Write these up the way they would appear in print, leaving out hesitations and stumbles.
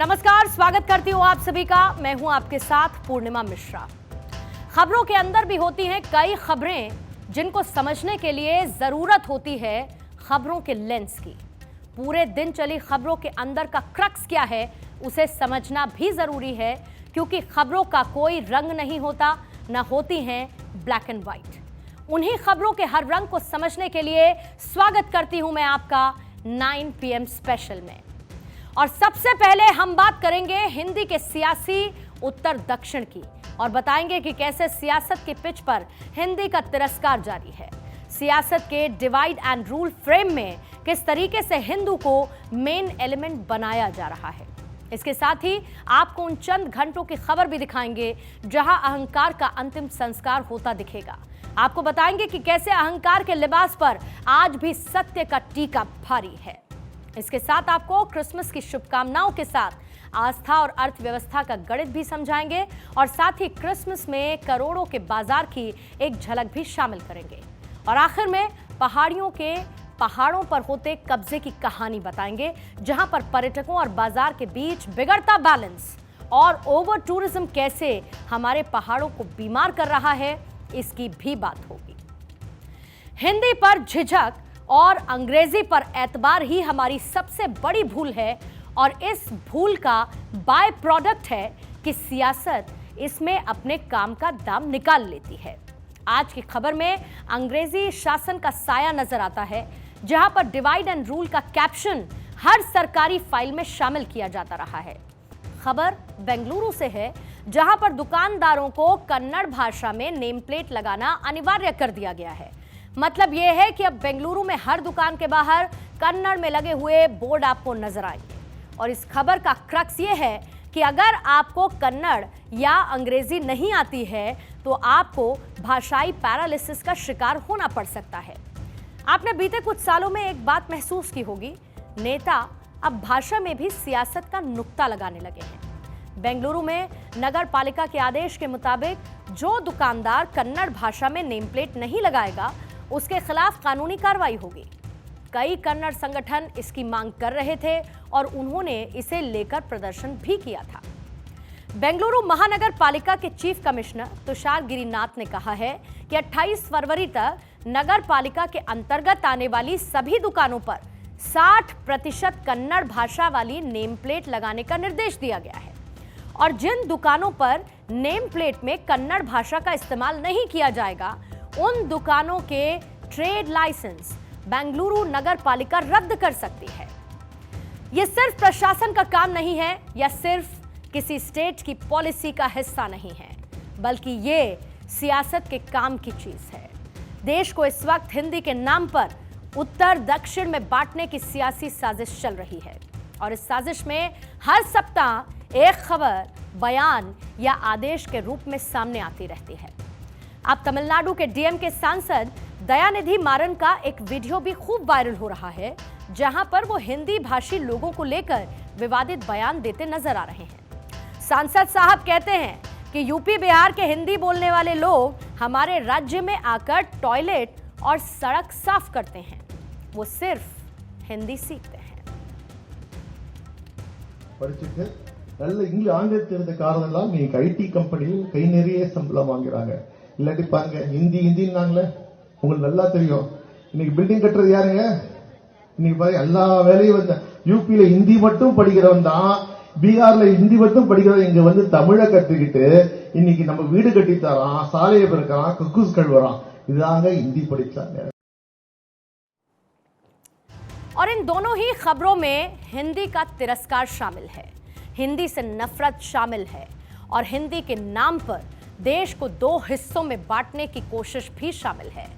नमस्कार, स्वागत करती हूँ आप सभी का। मैं हूँ आपके साथ पूर्णिमा मिश्रा। खबरों के अंदर भी होती हैं कई खबरें जिनको समझने के लिए जरूरत होती है खबरों के लेंस की। पूरे दिन चली खबरों के अंदर का क्रक्स क्या है उसे समझना भी जरूरी है, क्योंकि खबरों का कोई रंग नहीं होता, न होती हैं ब्लैक एंड व्हाइट। उन्हीं खबरों के हर रंग को समझने के लिए स्वागत करती हूं मैं आपका 9 PM स्पेशल में। और सबसे पहले हम बात करेंगे हिंदी के सियासी उत्तर दक्षिण की और बताएंगे कि कैसे सियासत के पिच पर हिंदी का तिरस्कार जारी है। सियासत के डिवाइड एंड रूल फ्रेम में किस तरीके से हिंदू को मेन एलिमेंट बनाया जा रहा है। इसके साथ ही आपको उन चंद घंटों की खबर भी दिखाएंगे जहां अहंकार का अंतिम संस्कार होता दिखेगा। आपको बताएंगे कि कैसे अहंकार के लिबास पर आज भी सत्य का टीका भारी है। इसके साथ आपको क्रिसमस की शुभकामनाओं के साथ आस्था और अर्थव्यवस्था का गणित भी समझाएंगे और साथ ही क्रिसमस में करोड़ों के बाजार की एक झलक भी शामिल करेंगे। और आखिर में पहाड़ों पर होते कब्जे की कहानी बताएंगे, जहां पर पर्यटकों और बाजार के बीच बिगड़ता बैलेंस और ओवर टूरिज्म कैसे हमारे पहाड़ों को बीमार कर रहा है, इसकी भी बात होगी। हिंदी पर झिझक और अंग्रेजी पर एतबार ही हमारी सबसे बड़ी भूल है और इस भूल का बाय प्रोडक्ट है कि सियासत इसमें अपने काम का दाम निकाल लेती है। आज की खबर में अंग्रेजी शासन का साया नजर आता है, जहां पर डिवाइड एंड रूल का कैप्शन हर सरकारी फाइल में शामिल किया जाता रहा है। खबर बेंगलुरु से है, जहां पर दुकानदारों को कन्नड़ भाषा में नेम प्लेट लगाना अनिवार्य कर दिया गया है। मतलब यह है कि अब बेंगलुरु में हर दुकान के बाहर कन्नड़ में लगे हुए बोर्ड आपको नजर आएंगे। और इस खबर का क्रक्स यह है कि अगर आपको कन्नड़ या अंग्रेजी नहीं आती है तो आपको भाषाई पैरालिसिस का शिकार होना पड़ सकता है। आपने बीते कुछ सालों में एक बात महसूस की होगी, नेता अब भाषा में भी सियासत का नुक्ता लगाने लगे हैं। बेंगलुरु में नगर पालिका के आदेश के मुताबिक जो दुकानदार कन्नड़ भाषा में नेम प्लेट नहीं लगाएगा उसके खिलाफ कानूनी कार्रवाई होगी। कई कन्नड़ संगठन इसकी मांग कर रहे थे और उन्होंने इसे लेकर प्रदर्शन भी किया था। बेंगलुरु महानगर पालिका के चीफ कमिश्नर तुषार गिरिनाथ ने कहा है कि 28 फरवरी तक नगर पालिका के अंतर्गत आने वाली सभी दुकानों पर 60% कन्नड़ भाषा वाली नेम प्लेट लगाने का निर्देश दिया गया है। और जिन दुकानों पर नेम प्लेट में कन्नड़ भाषा का इस्तेमाल नहीं किया जाएगा, उन दुकानों के ट्रेड लाइसेंस बेंगलुरु नगर पालिका रद्द कर सकती है। यह सिर्फ प्रशासन का काम नहीं है या सिर्फ किसी स्टेट की पॉलिसी का हिस्सा नहीं है, बल्कि यह सियासत के काम की चीज है। देश को इस वक्त हिंदी के नाम पर उत्तर दक्षिण में बांटने की सियासी साजिश चल रही है और इस साजिश में हर सप्ताह एक खबर, बयान या आदेश के रूप में सामने आती रहती है। अब तमिलनाडु के डीएम के सांसद दयानिधि मारन का एक वीडियो भी खूब वायरल हो रहा है, जहां पर वो हिंदी भाषी लोगों को लेकर विवादित बयान देते नजर आ रहे हैं। सांसद साहब कहते हैं कि यूपी बिहार के हिंदी बोलने वाले लोग हमारे राज्य में आकर टॉयलेट और सड़क साफ करते हैं, वो सिर्फ हिंदी सीखते हैं। நல்ல இங்கிலீஷ் ஆங்கிலம் தெரிந்த காரணம்லாம் நீங்க ஐடி கம்பெனியில் கை நிறைய சம்பளம் வாங்குறாங்க. இல்லாட்டி பாருங்க ஹிந்தின்னாங்களே, உங்களுக்கு நல்லா தெரியும். இன்னைக்கு பில்டிங் கட்டுறது யாருங்க? இன்னைக்கு பாருங்க எல்லா வேலையும் வந்து யூபியில ஹிந்தி மட்டும் படிக்கிறவன் தான், பீகார்ல ஹிந்தி மட்டும் படிக்கிறவன் இங்க வந்து தமிழை கத்துக்கிட்டு இன்னைக்கு நம்ம வீடு கட்டி தரான், சாலையை பிறக்கிறான், கக்கூஸ் கழுவுறான். இதுதாங்க हिंदी படிச்சாங்க। और इन दोनों ही खबरों में हिंदी का तिरस्कार शामिल है, हिंदी से नफरत शामिल है और हिंदी के नाम पर देश को दो हिस्सों में बांटने की कोशिश भी शामिल है।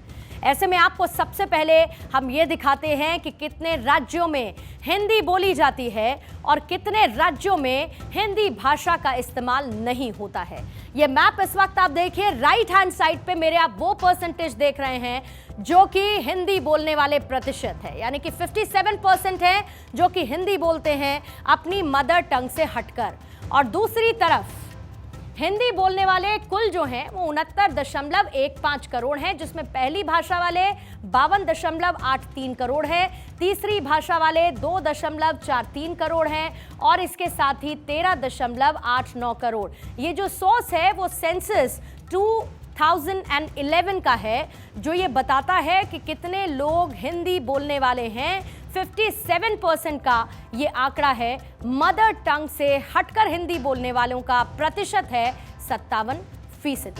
ऐसे में आपको सबसे पहले हम ये दिखाते हैं कि कितने राज्यों में हिंदी बोली जाती है और कितने राज्यों में हिंदी भाषा का इस्तेमाल नहीं होता है। ये मैप इस वक्त आप देखिए, राइट हैंड साइड पे मेरे आप वो परसेंटेज देख रहे हैं जो कि हिंदी बोलने वाले प्रतिशत है, यानी कि 57% है जो कि हिंदी बोलते हैं अपनी मदर टंग से हटकर। और दूसरी तरफ हिंदी बोलने वाले कुल जो हैं वो 69.15 करोड़ हैं, जिसमें पहली भाषा वाले 52.83 करोड़ हैं, तीसरी भाषा वाले 2.43 करोड़ हैं और इसके साथ ही 13.89 करोड़। ये जो सोर्स है वो सेंसस 2011 का है, जो ये बताता है कि कितने लोग हिंदी बोलने वाले हैं। 57% का ये आंकड़ा है। मदर टंग से हटकर हिंदी बोलने वालों का प्रतिशत है 57%।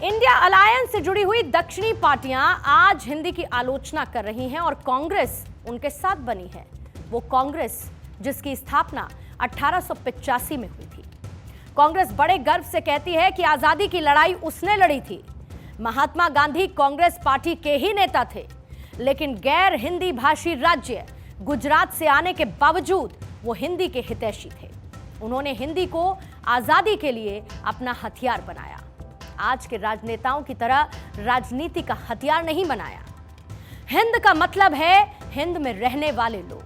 इंडिया अलायंस से जुड़ी हुई दक्षिणी पार्टियां आज हिंदी की आलोचना कर रही हैं और कांग्रेस उनके साथ बनी है। वो कांग्रेस जिसकी स्थापना 1885 में हुई थी। कांग्रेस बड़े गर्व से कहती है कि आजादी की लड़ाई उसने लड़ी थी। महात्मा गांधी कांग्रेस पार्टी के ही नेता थे, लेकिन गैर हिंदी भाषी राज्य गुजरात से आने के बावजूद वो हिंदी के हितैषी थे। उन्होंने हिंदी को आजादी के लिए अपना हथियार बनाया। आज के राजनेताओं की तरह राजनीति का हथियार नहीं बनाया। हिंद का मतलब है हिंद में रहने वाले लोग।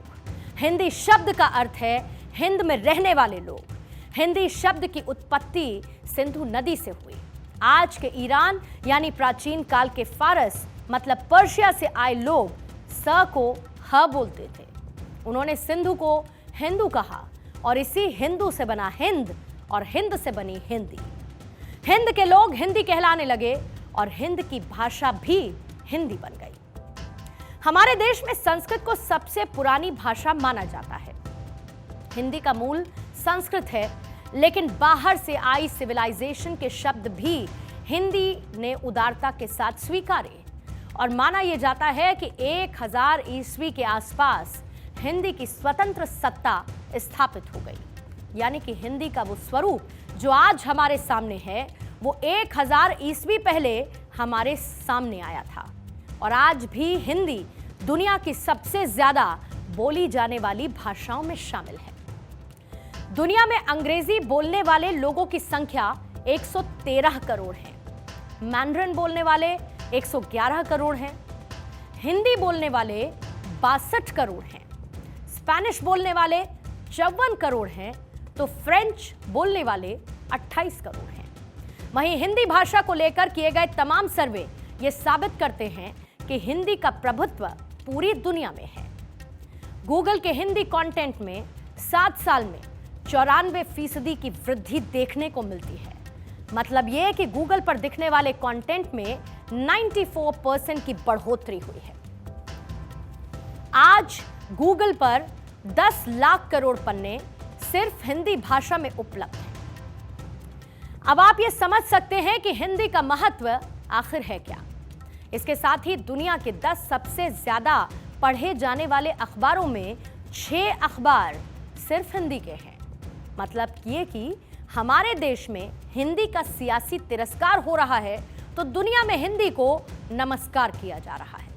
हिंदी शब्द का अर्थ है हिंद में रहने वाले लोग। हिंदी शब्द की उत्पत्ति सिंधु नदी से हुई। आज के ईरान यानी प्राचीन काल के फारस मतलब पर्शिया से आए लोग स को ह बोलते थे। उन्होंने सिंधु को हिंदू कहा और इसी हिंदू से बना हिंद और हिंद से बनी हिंदी। हिंद के लोग हिंदी कहलाने लगे और हिंद की भाषा भी हिंदी बन गई। हमारे देश में संस्कृत को सबसे पुरानी भाषा माना जाता है। हिंदी का मूल संस्कृत है, लेकिन बाहर से आई सिविलाइजेशन के शब्द भी हिंदी ने उदारता के साथ स्वीकारे और माना यह जाता है कि 1000 ईस्वी के आसपास हिंदी की स्वतंत्र सत्ता स्थापित हो गई। यानी कि हिंदी का वो स्वरूप जो आज हमारे सामने है वो 1000 ईस्वी पहले हमारे सामने आया था। और आज भी हिंदी दुनिया की सबसे ज्यादा बोली जाने वाली भाषाओं में शामिल है। दुनिया में अंग्रेजी बोलने वाले लोगों की संख्या 113 करोड़ है। मैंड्रिन बोलने वाले 111 करोड़ हैं। हिंदी बोलने वाले 62 करोड़ हैं। स्पेनिश बोलने वाले 54 करोड़ हैं, तो फ्रेंच बोलने वाले 28 करोड़ हैं। वहीं हिंदी भाषा को लेकर किए गए तमाम सर्वे ये साबित करते हैं कि हिंदी का प्रभुत्व पूरी दुनिया में है। गूगल के हिंदी कंटेंट में 7 साल में 94% की वृद्धि देखने को मिलती है। मतलब यह कि गूगल पर दिखने वाले कंटेंट में 94% की बढ़ोतरी हुई है। आज गूगल पर 10 लाख करोड़ पन्ने सिर्फ हिंदी भाषा में उपलब्ध हैं। अब आप ये समझ सकते हैं कि हिंदी का महत्व आखिर है क्या। इसके साथ ही दुनिया के 10 सबसे ज्यादा पढ़े जाने वाले अखबारों में 6 अखबार सिर्फ हिंदी के हैं। मतलब ये कि हमारे देश में हिंदी का सियासी तिरस्कार हो रहा है तो दुनिया में हिंदी को नमस्कार किया जा रहा है।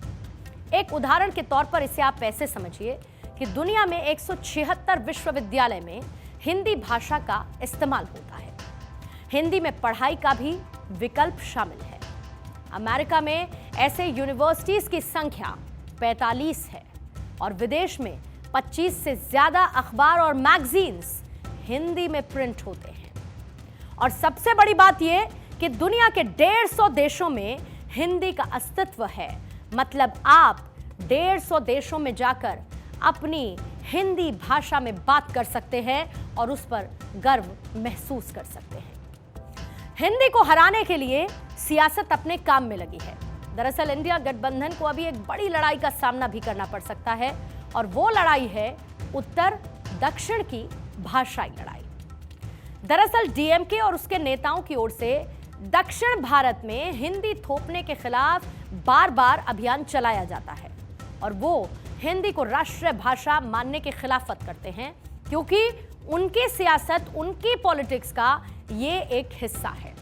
एक उदाहरण के तौर पर इसे आप ऐसे समझिए कि दुनिया में 176 विश्वविद्यालय में हिंदी भाषा का इस्तेमाल होता है। हिंदी में पढ़ाई का भी विकल्प शामिल है। अमेरिका में ऐसे यूनिवर्सिटीज की संख्या 45 है और विदेश में 25 से ज्यादा अखबार और मैगजीन्स हिंदी में प्रिंट होते हैं। और सबसे बड़ी बात यह कि दुनिया के 150 देशों में हिंदी का अस्तित्व है। मतलब आप 150 देशों में जाकर अपनी हिंदी भाषा में बात कर सकते हैं और उस पर गर्व महसूस कर सकते हैं। हिंदी को हराने के लिए सियासत अपने काम में लगी है। दरअसल इंडिया गठबंधन को अभी एक बड़ी लड़ाई का सामना भी करना पड़ सकता है और वो लड़ाई है उत्तर दक्षिण की भाषाई लड़ाई। दरअसल डीएमके और उसके नेताओं की ओर से दक्षिण भारत में हिंदी थोपने के खिलाफ बार बार अभियान चलाया जाता है और वो हिंदी को राष्ट्रीय भाषा मानने के खिलाफत करते हैं, क्योंकि उनकी सियासत, उनकी पॉलिटिक्स का ये एक हिस्सा है।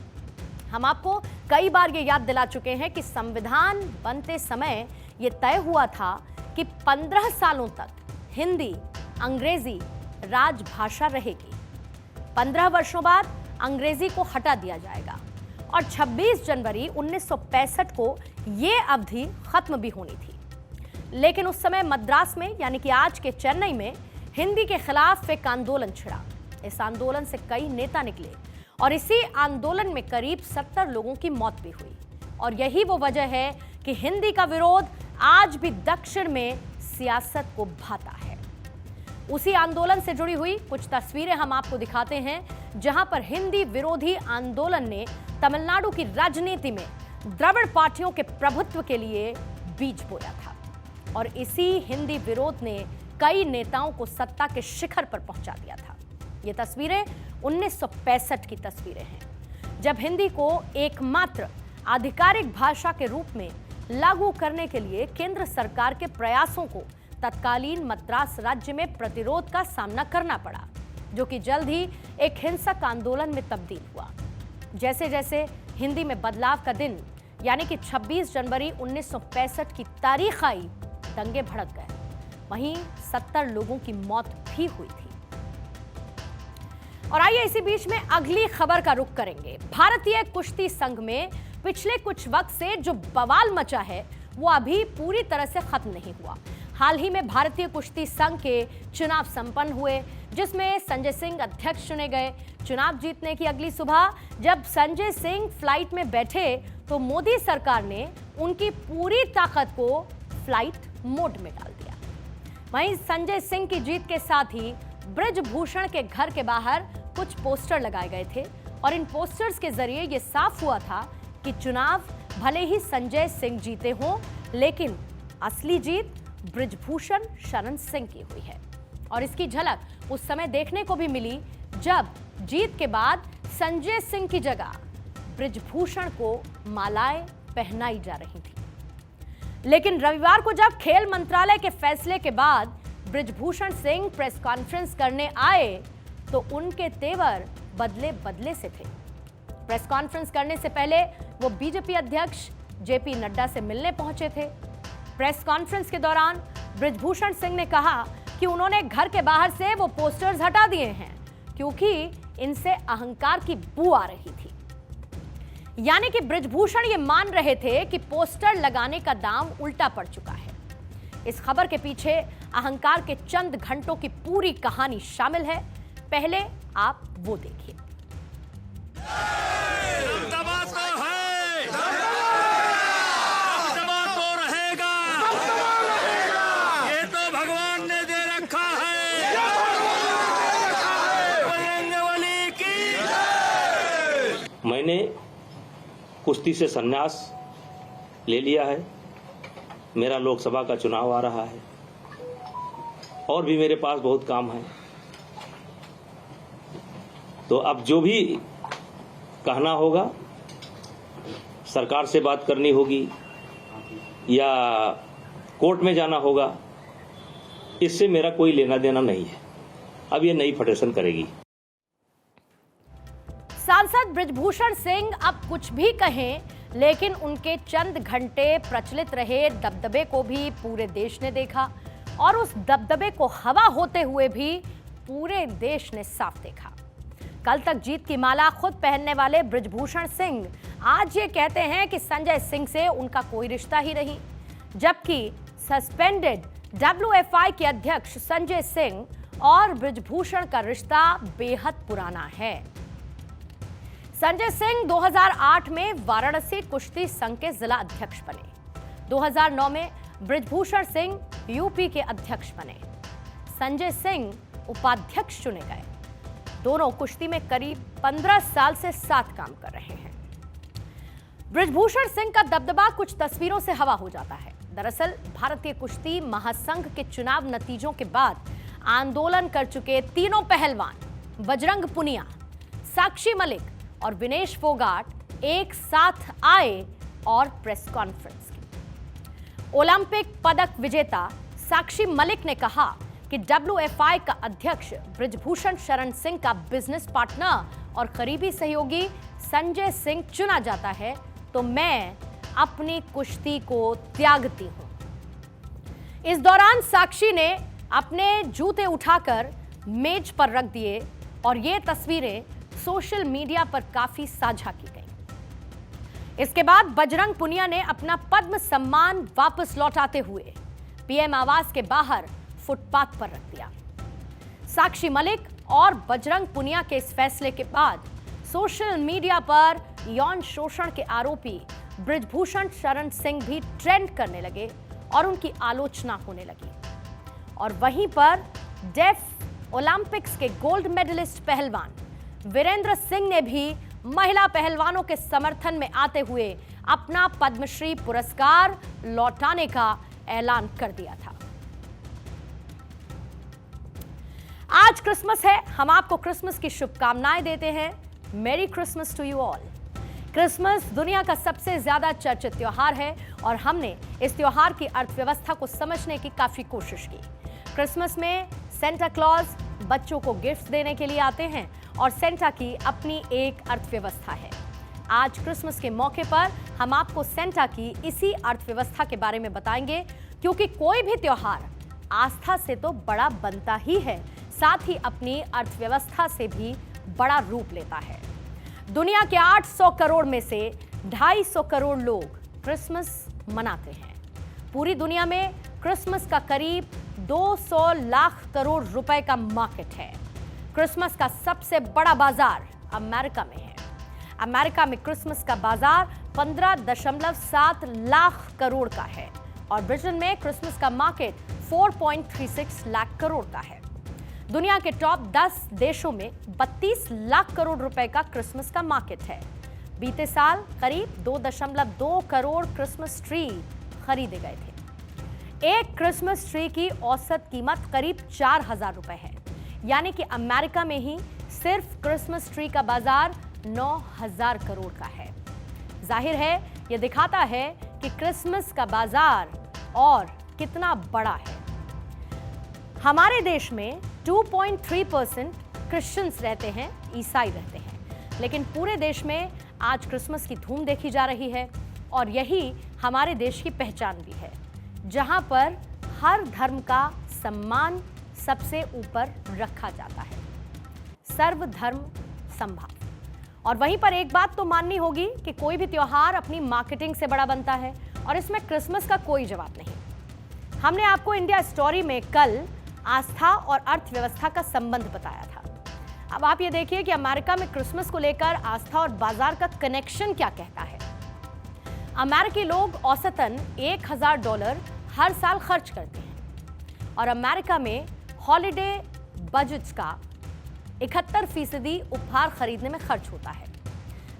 हम आपको कई बार ये याद दिला चुके हैं कि संविधान बनते समय ये तय हुआ था कि 15 सालों तक हिंदी अंग्रेजी राजभाषा रहेगी। 15 वर्षों बाद अंग्रेजी को हटा दिया जाएगा और 26 जनवरी 1965 को ये अवधि खत्म भी होनी थी। लेकिन उस समय मद्रास में यानी कि आज के चेन्नई में हिंदी के खिलाफ एक आंदोलन छिड़ा। इस आंदोलन से कई नेता निकले और इसी आंदोलन में करीब 70 लोगों की मौत भी हुई। और यही वो वजह है कि हिंदी का विरोध आज भी दक्षिण में सियासत को भाता है। उसी आंदोलन से जुड़ी हुई कुछ तस्वीरें हम आपको दिखाते हैं, जहां पर हिंदी विरोधी आंदोलन ने तमिलनाडु की राजनीति में द्रविड़ पार्टियों के प्रभुत्व के लिए बीज बोया था। और इसी हिंदी विरोध ने कई नेताओं को सत्ता के शिखर पर पहुंचा दिया था। ये तस्वीरें 1965 की तस्वीरें हैं, जब हिंदी को एकमात्र आधिकारिक भाषा के रूप में लागू करने के लिए केंद्र सरकार के प्रयासों को तत्कालीन मद्रास राज्य में प्रतिरोध का सामना करना पड़ा, जो कि जल्द ही एक हिंसक आंदोलन में तब्दील हुआ। जैसे जैसे हिंदी में बदलाव का दिन यानी कि 26 जनवरी 1965 की तारीख आई, दंगे भड़क गए। वहीं 70 लोगों की मौत भी हुई थी। और आइए इसी बीच में अगली खबर का रुख करेंगे। भारतीय कुश्ती संघ में पिछले कुछ वक्त से जो बवाल मचा है वो अभी पूरी तरह से खत्म नहीं हुआ। हाल ही में भारतीय कुश्ती संघ के चुनाव संपन्न हुए, जिसमें संजय सिंह अध्यक्ष चुने गए। चुनाव जीतने की अगली सुबह जब संजय सिंह फ्लाइट में बैठे तो मोदी सरकार ने उनकी पूरी ताकत को फ्लाइट मोड में डाल दिया। वहीं संजय सिंह की जीत के साथ ही ब्रिजभूषण के घर के बाहर कुछ पोस्टर लगाए गए थे और इन पोस्टर्स के जरिए यह साफ हुआ था कि चुनाव भले ही संजय सिंह जीते हों, लेकिन असली जीत ब्रिजभूषण शरण सिंह की हुई है। और इसकी झलक उस समय देखने को भी मिली जब जीत के बाद संजय सिंह की जगह ब्रिजभूषण को मालाएं पहनाई जा रही थी। लेकिन रविवार को जब खेल मंत्रालय के फैसले के बाद ब्रिजभूषण सिंह प्रेस कॉन्फ्रेंस करने आए तो उनके तेवर बदले बदले से थे। प्रेस कॉन्फ्रेंस करने से पहले वो बीजेपी अध्यक्ष जेपी नड्डा से मिलने पहुंचे थे। प्रेस कॉन्फ्रेंस के दौरान ब्रिजभूषण सिंह ने कहा कि उन्होंने घर के बाहर से वो पोस्टर्स हटा दिए हैं क्योंकि इनसे अहंकार की बू आ रही थी। यानी कि ब्रिजभूषण ये मान रहे थे कि पोस्टर लगाने का दांव उल्टा पड़ चुका है। इस खबर के पीछे अहंकार के चंद घंटों की पूरी कहानी शामिल है। पहले आप वो देखिए। दबदबा तो है, दबदबा तो रहेगा, ये तो भगवान ने दे रखा है। बजरंगबली की। मैंने कुश्ती से संन्यास ले लिया है। मेरा लोकसभा का चुनाव आ रहा है और भी मेरे पास बहुत काम है। तो अब जो भी कहना होगा, सरकार से बात करनी होगी या कोर्ट में जाना होगा, इससे मेरा कोई लेना देना नहीं है। अब ये नई फेडरेशन करेगी। सांसद ब्रिजभूषण सिंह अब कुछ भी कहें, लेकिन उनके चंद घंटे प्रचलित रहे दबदबे को भी पूरे देश ने देखा और उस दबदबे को हवा होते हुए भी पूरे देश ने साफ देखा। कल तक जीत की माला खुद पहनने वाले ब्रिजभूषण सिंह आज ये कहते हैं कि संजय सिंह से उनका कोई रिश्ता ही नहीं, जबकि सस्पेंडेड WFI के अध्यक्ष संजय सिंह और ब्रिजभूषण का रिश्ता बेहद पुराना है। संजय सिंह 2008 में वाराणसी कुश्ती संघ के जिला अध्यक्ष बने। 2009 में ब्रिजभूषण सिंह यूपी के अध्यक्ष बने। संजय सिंह उपाध्यक्ष चुने गए। दोनों कुश्ती में करीब 15 साल से साथ काम कर रहे हैं। ब्रिजभूषण सिंह का दबदबा कुछ तस्वीरों से हवा हो जाता है। दरअसल भारतीय कुश्ती महासंघ के चुनाव नतीजों के बाद आंदोलन कर चुके तीनों पहलवान बजरंग पुनिया, साक्षी मलिक और विनेश फोगाट एक साथ आए और प्रेस कॉन्फ्रेंस की। ओलंपिक पदक विजेता साक्षी मलिक ने कहा कि WFI का अध्यक्ष ब्रिजभूषण शरण सिंह का बिजनेस पार्टनर और करीबी सहयोगी संजय सिंह चुना जाता है तो मैं अपनी कुश्ती को त्यागती हूं। इस दौरान साक्षी ने अपने जूते उठाकर मेज पर रख दिए और ये तस्वीरें सोशल मीडिया पर काफी साझा की गई। इसके बाद बजरंग पुनिया ने अपना पद्म सम्मान वापस लौटाते हुए PM आवास के बाहर फुटपाथ पर रख दिया। साक्षी मलिक और बजरंग पुनिया के इस फैसले के बाद सोशल मीडिया पर यौन शोषण के आरोपी बृजभूषण शरण सिंह भी ट्रेंड करने लगे और उनकी आलोचना होने लगी। और वहीं पर डेफ ओलंपिक्स के गोल्ड मेडलिस्ट पहलवान वीरेंद्र सिंह ने भी महिला पहलवानों के समर्थन में आते हुए अपना पद्मश्री पुरस्कार लौटाने का ऐलान कर दिया था। आज क्रिसमस है, हम आपको क्रिसमस की शुभकामनाएं देते हैं। Merry Christmas to you all. Christmas दुनिया का सबसे ज्यादा चर्चित त्योहार है और हमने इस त्योहार की अर्थव्यवस्था को समझने की काफी कोशिश की। क्रिसमस में सेंटा क्लॉज बच्चों को गिफ्ट देने के लिए आते हैं और सेंटा की अपनी एक अर्थव्यवस्था है। आज क्रिसमस के मौके पर हम आपको सेंटा की इसी अर्थव्यवस्था के बारे में बताएंगे, क्योंकि कोई भी त्योहार आस्था से तो बड़ा बनता ही है, साथ ही अपनी अर्थव्यवस्था से भी बड़ा रूप लेता है। दुनिया के 800 करोड़ में से 250 करोड़ लोग क्रिसमस मनाते हैं। पूरी दुनिया में क्रिसमस का करीब 200 लाख करोड़ रुपए का मार्केट है। क्रिसमस का सबसे बड़ा बाजार अमेरिका में है। अमेरिका में क्रिसमस का बाजार 15.7 लाख करोड़ का है और ब्रिटेन में क्रिसमस का मार्केट 4.36 लाख करोड़ का है। दुनिया के टॉप 10 देशों में 32 लाख करोड़ रुपए का क्रिसमस का मार्केट है। बीते साल करीब 2.2 करोड़ क्रिसमस ट्री खरीदे गए थे। एक क्रिसमस ट्री की औसत कीमत करीब 4,000 रुपए है, यानी कि अमेरिका में ही सिर्फ क्रिसमस ट्री का बाजार 9,000 करोड़ का है। जाहिर है यह दिखाता है कि क्रिसमस का बाजार और कितना बड़ा है। हमारे देश में 2.3% क्रिश्चियंस रहते हैं, ईसाई रहते हैं, लेकिन पूरे देश में आज क्रिसमस की धूम देखी जा रही है और यही हमारे देश की पहचान भी है, जहां पर हर धर्म का सम्मान सबसे ऊपर रखा जाता है, सर्वधर्म समभाव। और वहीं पर एक बात तो माननी होगी कि कोई भी त्योहार अपनी मार्केटिंग से बड़ा बनता है और इसमें क्रिसमस का कोई जवाब नहीं। हमने आपको इंडिया स्टोरी में कल आस्था और अर्थव्यवस्था का संबंध बताया था। अब आप ये देखिए कि अमेरिका में क्रिसमस को लेकर आस्था और बाजार का कनेक्शन क्या कहता है। अमेरिकी लोग औसतन $1,000 हर साल खर्च करते हैं और अमेरिका में हॉलिडे बजट्स का 71% उपहार खरीदने में खर्च होता है।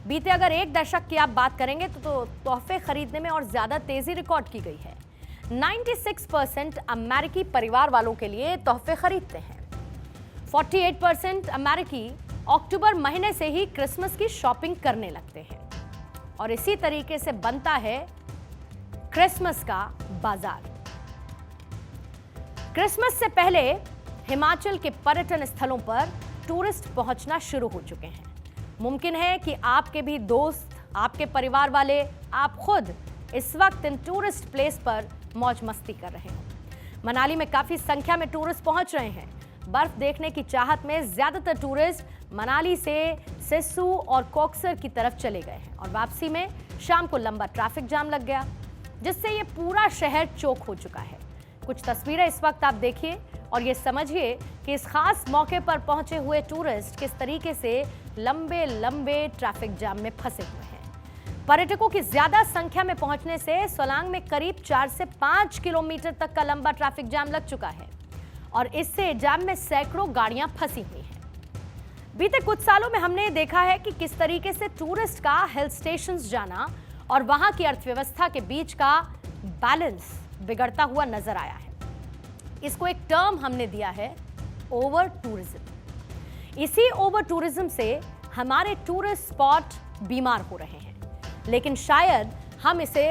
बीते अगर एक दशक की आप बात करेंगे तो तोहफे खरीदने में और ज्यादा तेजी रिकॉर्ड की गई है। 96% अमेरिकी परिवार वालों के लिए तोहफे खरीदते हैं। 48% अमेरिकी अक्टूबर महीने से ही क्रिसमस की शॉपिंग करने लगते हैं और इसी तरीके से बनता है क्रिसमस का बाजार। क्रिसमस से पहले हिमाचल के पर्यटन स्थलों पर टूरिस्ट पहुंचना शुरू हो चुके हैं। मुमकिन है कि आपके भी दोस्त, आपके परिवार वाले, आप खुद इस वक्त इन टूरिस्ट प्लेस पर मौज मस्ती कर रहे हैं। मनाली में काफी संख्या में टूरिस्ट पहुंच रहे हैं। बर्फ देखने की चाहत में ज्यादातर टूरिस्ट मनाली से सिस्सू और कोक्सर की तरफ चले गए हैं और वापसी में शाम को लंबा ट्रैफिक जाम लग गया, जिससे ये पूरा शहर चौक हो चुका है। कुछ तस्वीरें इस वक्त आप देखिए और ये समझिए कि इस खास मौके पर पहुंचे हुए टूरिस्ट किस तरीके से लंबे लंबे ट्रैफिक जाम में फंसे हुए हैं। पर्यटकों की ज्यादा संख्या में पहुंचने से सोलांग में करीब 4 से 5 किलोमीटर तक का लंबा ट्रैफिक जाम लग चुका है और इससे जाम में सैकड़ों गाड़ियां फंसी हुई हैं। बीते कुछ सालों में हमने देखा है कि किस तरीके से टूरिस्ट का हिल स्टेशंस जाना और वहां की अर्थव्यवस्था के बीच का बैलेंस बिगड़ता हुआ नजर आया है। इसको एक टर्म हमने दिया है, ओवर टूरिज्म। इसी ओवर टूरिज्म से हमारे टूरिस्ट स्पॉट बीमार हो रहे हैं, लेकिन शायद हम इसे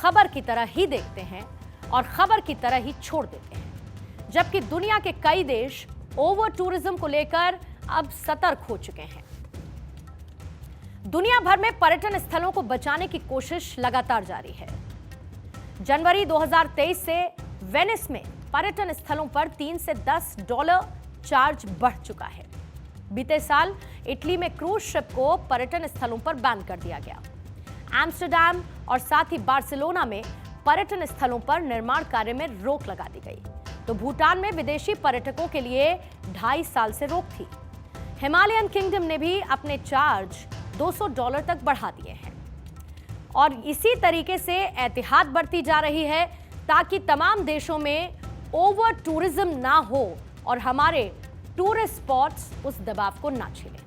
खबर की तरह ही देखते हैं और खबर की तरह ही छोड़ देते हैं, जबकि दुनिया के कई देश ओवर टूरिज्म को लेकर अब सतर्क हो चुके हैं। दुनिया भर में पर्यटन स्थलों को बचाने की कोशिश लगातार जारी है। जनवरी 2023 से वेनिस में पर्यटन स्थलों पर $3 से $10 चार्ज बढ़ चुका है। बीते साल इटली में क्रूज शिप को पर्यटन स्थलों पर बैन कर दिया गया। एम्स्टर्डम और साथ ही बार्सिलोना में पर्यटन स्थलों पर निर्माण कार्य में रोक लगा दी गई। तो भूटान में विदेशी पर्यटकों के लिए 2.5 साल से रोक थी। हिमालयन किंगडम ने भी अपने चार्ज $200 तक बढ़ा दिए हैं और इसी तरीके से एहतियात बरती जा रही है ताकि तमाम देशों में ओवर टूरिज्म ना हो और हमारे टूरिस्ट स्पॉट्स उस दबाव को ना झेलें।